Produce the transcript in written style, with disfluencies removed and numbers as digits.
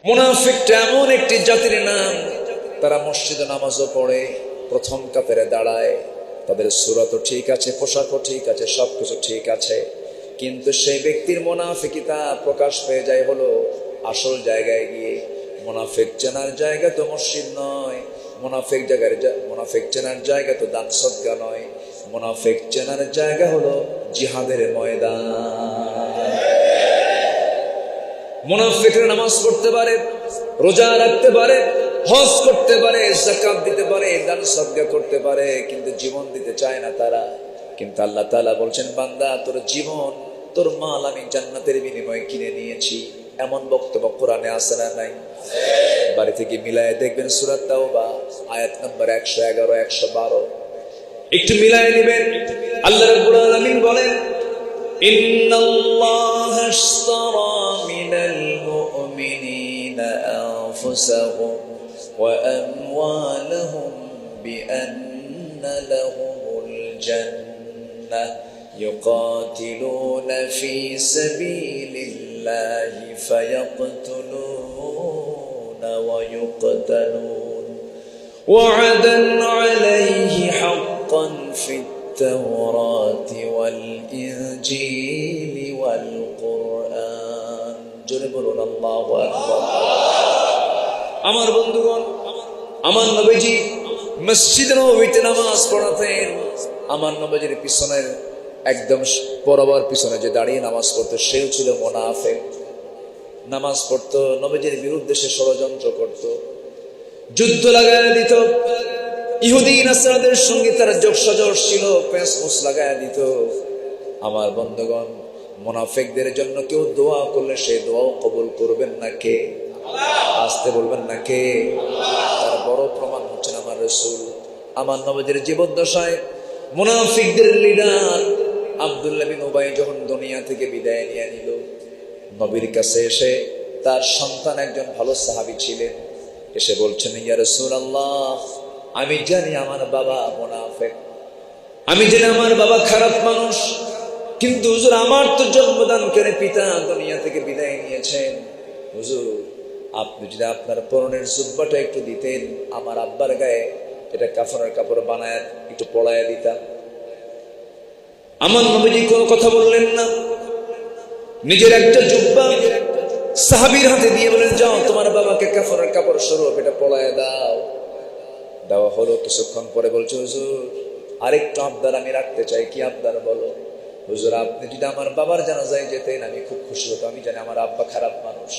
মুনাফিকটা এমন একটি জাতির নাম, তারা মসজিদে নামাজও পড়ে, প্রথম কাতারে দাঁড়ায়, তাদের সূরাতও ঠিক আছে, পোশাকও ঠিক আছে, সবকিছু ঠিক আছে, কিন্তু সেই ব্যক্তির মুনাফিকিতা প্রকাশ পেয়ে যায় হলো আসল জায়গায় গিয়ে। মুনাফিক চেনার জায়গা তো মসজিদ নয়, মুনাফিক চেনার জায়গা তো দান সদকা নয়, মুনাফিক চেনার জায়গা হলো জিহাদের ময়দান। মুনাফিকরা নামাজ পড়তে পারে, রোজা রাখতে পারে, হজ করতে পারে, যাকাত দিতে পারে, দান সদকা করতে পারে, কিন্তু জীবন দিতে চায় না তারা। কিন্তু আল্লাহ তাআলা বলছেন, বান্দা তোর জীবন, তোর মাল আমি জান্নাতের বিনিময়ে কিনে নিয়েছি। এমন বক্তব্য কোরআনে আছে না নাই? বাড়ি থেকে মিলায়ে দেখবেন সূরা তাওবা আয়াত নম্বর 111 112, একটু মিলায়ে নেবেন। আল্লাহ রাব্বুল আলামিন বলেন, ইন্নাল্লাহা আশতারা মিনাল মুমিনিনা আনফুসাহুম ওয়া আমওয়ালাহুম বিআন্না লাহুমুল জান্নাহ ইউকাতিলুনা ফি সাবিলিল্লাহি ফায়াকতুলুনা ওয়া ইউকতালুন ওয়া'দান আলাইহি হাক্কান ফিত التوراة والإنجيل والقرآن। জোরে বলুন আল্লাহু আকবার। আমার বন্ধুগণ, আমার নবীজি মসজিদে নববীতে নামাজ পড়াতেন। আমার নবীজির পিছনের একদম বরাবর পিছনে যে দাঁড়িয়ে নামাজ পড়তো সেও ছিল মুনাফিক। নামাজ পড়তো, নবীজির বিরুদ্ধে সে ষড়যন্ত্র করত, যুদ্ধ লাগায় দিত, ইহুদি নাসারাদের সঙ্গে তারা যোগসাজশ ছিল, পেঁচমুচ লাগায় দিত। আমার বন্ধুগণ, মুনাফিকদের জন্য কেউ দোয়া করলে সেই দোয়াও কবুল করবেন না কে? আসতে বলবেন না কে? তার বড় প্রমাণ হচ্ছেন আমার রাসূল। আমার নবীর জীবদ্দশায় মুনাফিকদের লিডার আব্দুল্লাহ বিন উবাই যখন দুনিয়া থেকে বিদায় নিয়ে নিল, নবীর কাছে এসে তার সন্তান একজন ভালো সাহাবী ছিলেন, এসে বলছেন, ইয়া রাসূলুল্লাহ, আমি জানি আমার বাবা মুনাফিক, আমি জানি আমার বাবা খারাপ মানুষ, কিন্তু হুজুর আমার তো জন্মদানকারী পিতা দুনিয়া থেকে বিদায় নিয়েছেন। হুজুর আপনি যদি আপনার পরনের জুব্বাটা একটু দিতেন, আমার আব্বার গায়ে এটা কাফনের কাপড় বানায় একটু পড়ায় দিতাম। আমার নবীজি কোনো কথা বললেন না, নিজের একটা জুব্বা সাহাবীর হাতে দিয়ে বলেন, যাও তোমার বাবাকে কাফনের কাপড় স্বরূপ এটা পড়ায় দাও। দেওয়া হলো। কিছুক্ষণ পরে বলছে, হুজুর আরেকটু আবদার আমি রাখতে চাই। কি আবদার বলো? হুজুর আপনি যদি আমার বাবার জানাজায় যেতেন আমি খুব খুশি হতাম, আমি জানি আমার আব্বা খারাপ মানুষ,